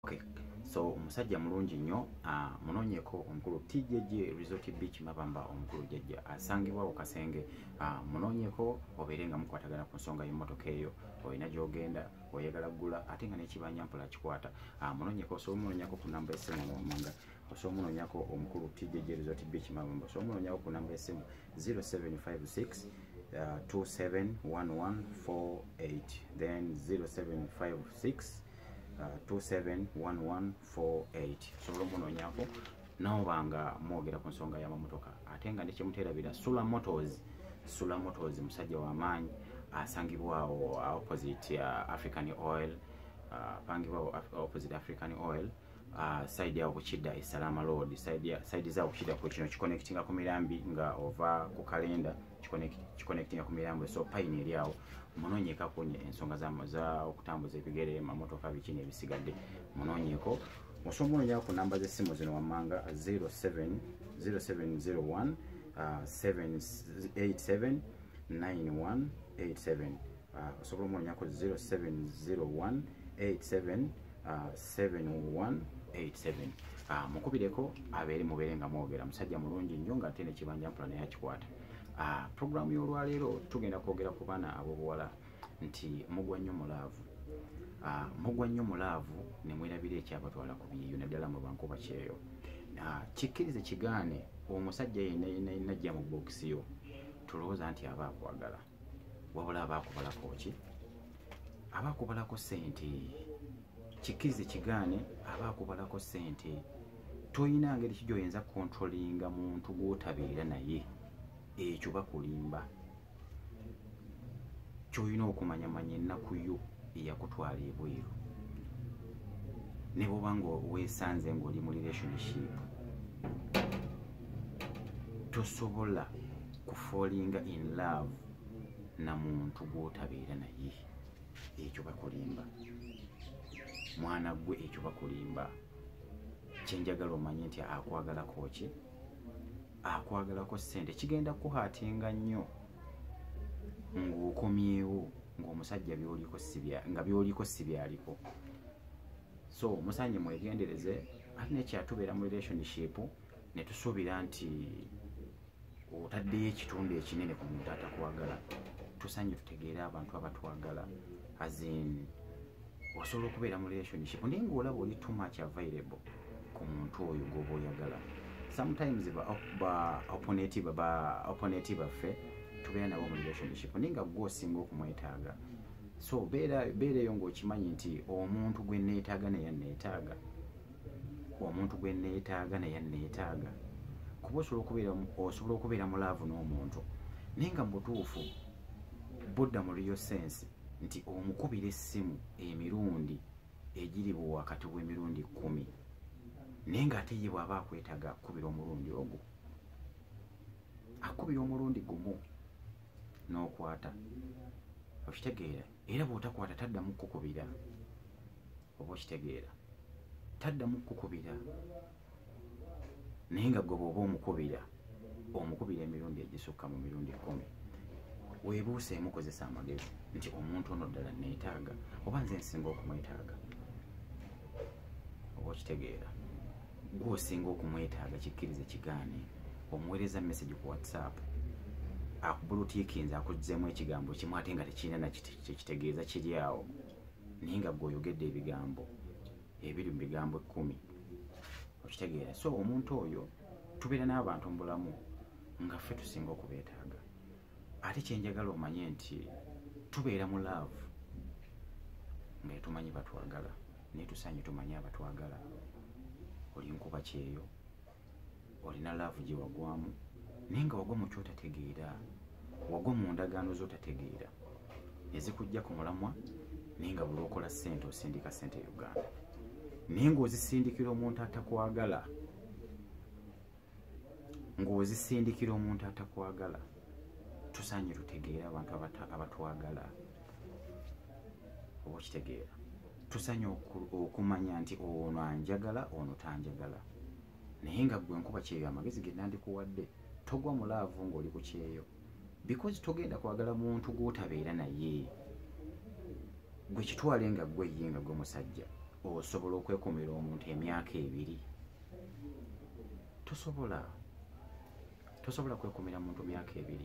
Okay. So omusajja mulungi nnyo munoonyeko omukulu TJJ Resort Beach Mabamba omukulu jjajja asangibwa ku Kasenge munoonyeko obeere nga mukwatagana ku nsonga y'emmotoka eyo olina gy'ogenda oyagala ggula ate nga n'ekibanja mpola kikwata munoonyeko osobola munoonyako ku namba y'essimu omwanga osobola munoonyako omukulu TJJ Resort Beach Mabamba osobola munoonyako ku namba y'essimu 0756 271148 then 0756 271148 sobola omunoonyako nawobanga mwogera ku nsonga y'amamotoka ate nga nekyemuterabira Sula Motors musajja w'amaanyi asangibwawo opposite African Oil opposite African Oil side yawo kukidda Salama Road side zaawo kukidda ku kino kiconnectinga ku Mirambi nga ova ku kalenda kiconnectinga ku Mirambi so pine eri awo munoonyekako ensonga za okutambuza ebigere emamotoka biki n'ebisigadde munoonyeko osobola munoonyako ku namba z'essimu zino wammanga 0701 787 9187 osobola omunoonyako 0701 87 7187 mukubireko mubeere nga mwogera musajja mulungi nnyo nga ate nekibanja mpula naye akikwata. Programu y'olwaleero tugenda kwogera ku baana ab'obuwala nti mugwa nnyo mulaavu ne mwerabira ekyabatwala ku biyiyo naddala mu Nkuba kyeyo kikkirize kigaane omusajja yenna ajja mu bookisi yo tulowooza nti aba akwagala wabula aba akubalako ki aba akubalako ssente kikkirize kigaane aba akubalako ssente toyina ngeri ki gy'oyinza kontrolinga muntu gw'otabeera naye ekyo bakulimba ky'olina okumanyamanya ennaku yo eyakutwala ebweru ne bw'oba nga weesanze ng'oli mu relationship tosobola kufallinga in love na muntu gw'otabeera naye ekyo bakulimba mwana gwe ekyo bakulimba kyenjagala omanye nti akwagalako ki akwagalako ssente kigenda kuhaatinga nnyo ng'okomyewo ng'omusajja by'oliko si byaliko so musanye mwegendereze ate nekyatubeera mu relationship ne tusuubira nti otaddeyo ekitundu ekinene ku muntu atakwagala tusanye tutegeere abantu abatwagala azin osobola okubeera mu relationship naye ng'olaba oli too much available ku muntu oyo gw'oba oyagala sometimes opponenti baffe tubeera nabo mu relationship naye nga gwe osinga okumwetaaga so beereyo ng'okimanyi nti omuntu gwe neetaaga naye neetaaga kuba osobola okubeera mu laavu n'omuntu naye nga mu butuufu budda mu real sense nti omukubira essimu emirundi egiri wakati w'emirundi 10 naye ng'ate ye bw'aba akwetaaga akubira omulundi ogwo akubira omulundi gumu n'okwata okitegeera era bw'otakwata taddamu kukubira oba okitegeera taddamu kukubira naye nga gwe bw'oba omukubira emirundi egisukka mu mirundi 10 weebuuseemu kozesa amagezi nti omuntu ono ddala neetaaga oba nze nsinga okumwetaaga oba okitegeera gw'osinga okumwetaaga kikkirize kigaane omuweereza message ku WhatsApp akubulutiikinze akuzzeemu ekigambo kimu ate nga tekirina nakitegeeza kiri awo naye nga gw'oyogedde ebigambo ebiri mu bigambo 10 okitegeera so omuntu oyo tubeera n'abantu mu bulamu nga ffe tusinga okubeetaaga ate kyenjagala omanye nti tubeera mu laavu nga tumanyi batwagala naye tusanye tumanye abatwagala oli Nkuba kyeyo olina laavu gye wagwamu naye nga wagwa mu kyotategeera wagwa mu ndagaano z'otategeera ezikujja ku mulamwa naye nga buli okola ssente osindika ssente Uganda naye ng'ozisindikira omuntu atakwagala tusanye tutegeere abantu abatwagala oba okitegeera tusanye okumanya nti ono anjagala ono tanjagala naye nga gwe Nkuba kyeyo amagezi ge nandikuwadde togwa mu laavu ng'oli ku kyeyo because togenda kwagala muntu gw'otabeera naye gwe kitwale nga gwe ye nga gwe musajja osobola okwekumira omuntu emyaka 2 tosobola kwekumira muntu myaka 2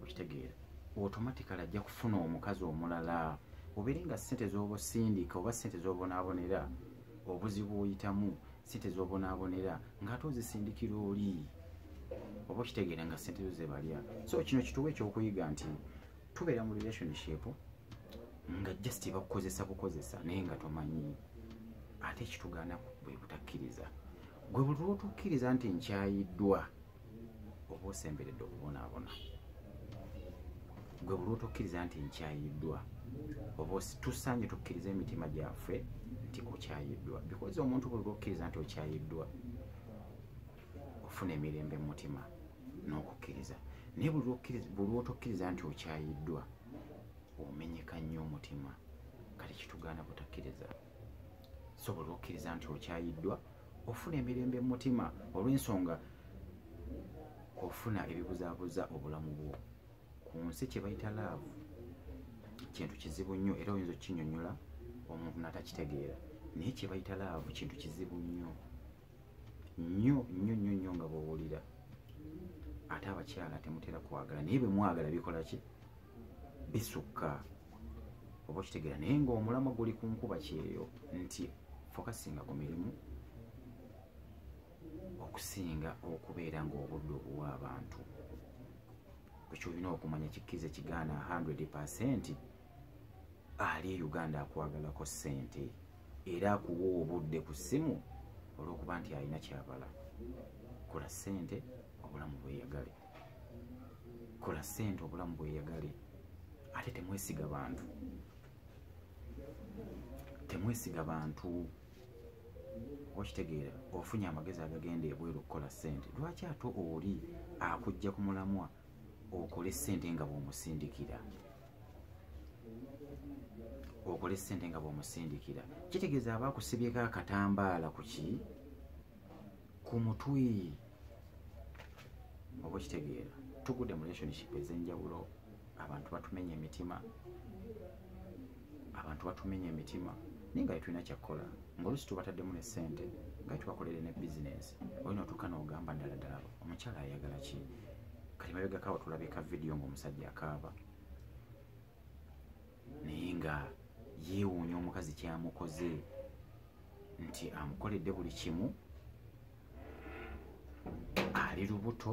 okitegeera automatically ajja kufuna omukazi omulala obeere nga ssente z'oba osindika oba ssente z'obonaabonera obuzibu oyitamu ssente z'obonaabonera ng'ate ozisindikira oli oba okitegeera nga ssente zo zebalya. So kino kituwa ekyokuyiga nti tubeera mu relationship nga just bakukozesa naye nga tomanyi ate ekitugaana bwe butakkiriza gwe buli lwotukkiriza nti nkyayiddwa oba osemberedde okubonaabona gwe buli lwotukkiriza nti nkyayiddwa oba tusaanye tukkiriza emitima gyaffe nti okyayiddwa because omuntu buli lwokkiriza nti okyayiddwa ofuna emirembe mu mutima n'okukkiriza naye buli lwotukkiriza nti okyayiddwa omenyeka nnyo omutima kati kitugaana butakkiriza. So buli lwokkiriza nti okyayiddwa ofuna emirembe mu mutima olw'ensonga ofuna ebibuzaabuza obulamu bwo ku nsi kye bayita laavu kintu kizibu nnyo era oyinza okukinyonnyola omuntu n'atakitegeera naye kye bayita laavu kintu kizibu nnyo nga bw'owulira ate abakyala temutera kwagala naye bwe mwagala bikola ki bisukka oba okitegeera naye ng'omulamwa guli ku nkuba kyeyo nti fokasinga ku mirimu okusinga okubeera ng'obudde obuwa abantu ekyo olina okumanya kikkiriza kigaana 100% ali e Uganda akwagalako ssente era akuwa obudde ku ssimu olw'okuba nti alina kyabala. Kola ssente obulamu bweyagale, kola ssente obulamu bweyagale ate temwesiga bantu okitegeera ofunye amagezi agagenda ebweru okukola ssente lwaki ate oli akujja ku mulamwa okole ssente nga bw'omusindikira kitegeeza abaakusibyeko akatambaala ku mutwe oba okitegeera tugudde mu relationship ez'enjawulo abantu batumenya emitima naye nga tulina kyakkola ng'olusi tubataddemu ne ssente nga tubakolere ne bizinesi olina otuuka n'ogamba ddala omukyala ayagala ki kati mabegakawa tulabika vidiyo ng'omusajja akaaba naye nga yeewuunya omukazi kyamukoze nti amukoledde buli kimu ali lubuto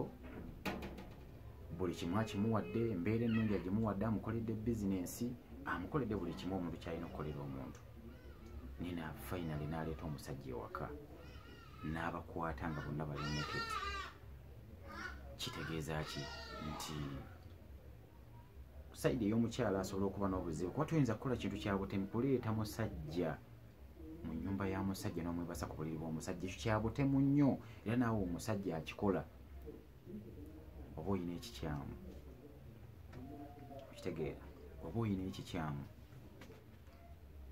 buli kimu akimuwadde embeera ennungi agimuwadde amukoledde bizinesi amukoledde buli kimu omuntu kyalina okukolera omuntu nina finally n'aleeta omusajja ewaka n'abakwata nga bonna bali naked kitegeeza ki nti saidi ey'omukyala asobola okuba n'obuzibu kuba tuyinza kukola kintu kyabutemu kuleeta musajja mu nnyumba ya musajja n'omwebasa ku buliri bw'omusajja ekyo kyabutemu nnyo era naawe omusajja akikola oba oyina ekikyamu okitegeera oba oyina ekikyamu.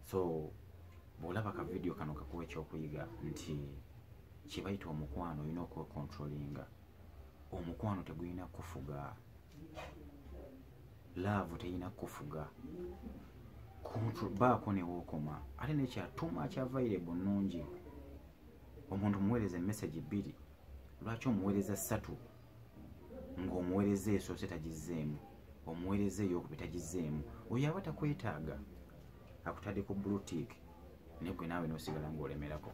So bw'olaba ka vidiyo kano kakuwa ekyokuyiga nti kye bayita omukwano olina okwekontrolinga. Omukwano tegulina kufuga, laavu terina kufuga, baako newookoma ate nekyatuma available nnungi. Omuntu muweereza emesagi 2 lwaki omuweereza 3 ng'omuweereza esoose tagizzeemu, omuweereza ey'okubiri tagizzeemu, oyo aba takwetaaga akutadde ku blue tick naye gwe naawe n'osigala ng'olemerako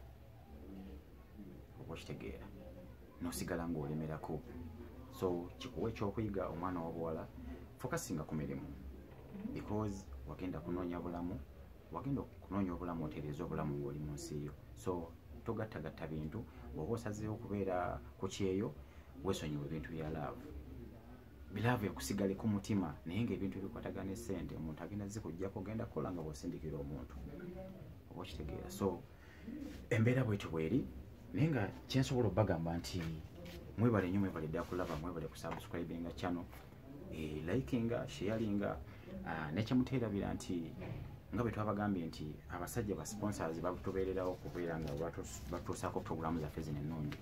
oba okitegeera n'osigala ng'olemerako. So kikuwa ekyokuyiga omwana w'obuwala fokasinga ku mirimu because wagenda kunoonya obulamu otereeza obulamu ng'oli mu nsi yo. So togattagatta bintu bw'oba osazeewo okubeera ku kyeyo weesonyiwa ebintu bya laavu bilaavu ekusigale ku mutima naye ng'ebintu bikwatagana essente omuntu agenda zikujjako ogenda kukola nga bw'osindikira omuntu oba okitegeera. So embeera bwetyo bweri naye nga kyensobola obbagamba nti mwebale nnyo, mwebale ddala kulaba, mwebale kusubscribinga channel, likinga, sharinga, nekyemuteerabira nti nga bwe twabagambye nti abasajja ba sponsors batubeererawo okubeera nga batuusaako programu zaffe zino ennungi.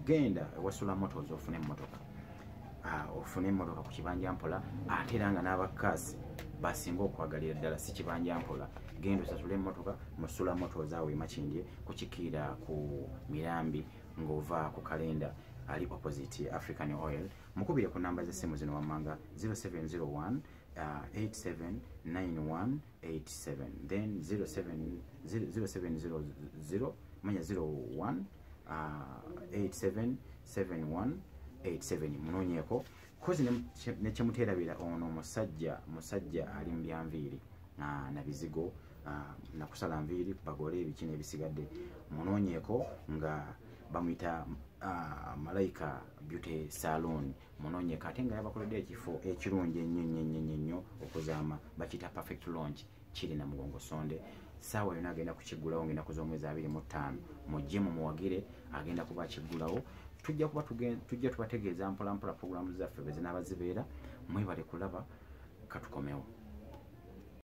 Genda ewasula motors ofune emmotoka, ofune emmotoka ku kibanja mpola ate era nga n'abakazi basinga okwagalira ddala si kibanja mpola genda osasula emmotoka musula moto zaawe makindye kukikiira ku Mirambi ng'ova ku kalenda ali opposite African Oil. Mukubire ku namba z'essimu zino wammanga 0701 879187 then 0700 manya 01 877187 munonyeko kozi ne kyemuteerabira ono musajja ali mu byanviiri na bizigo na kusala nviiri bagole ebikini ebisigadde munonyeko nga bamuyita Malaika Beauty Salon munonyeka ate nga yabakoledde ekifo ekirungi ennyo okuzaama bakita perfect launch kiri na Mugongo Sonde saawa yona agenda kukigulawo ngenda kuz'omwezi 25 mujje mumuwagire agenda kuba kigulawo tujja tubategeeza mpola programu zaffe bwe zinaba zibeera mwebale kulaba katukomewo.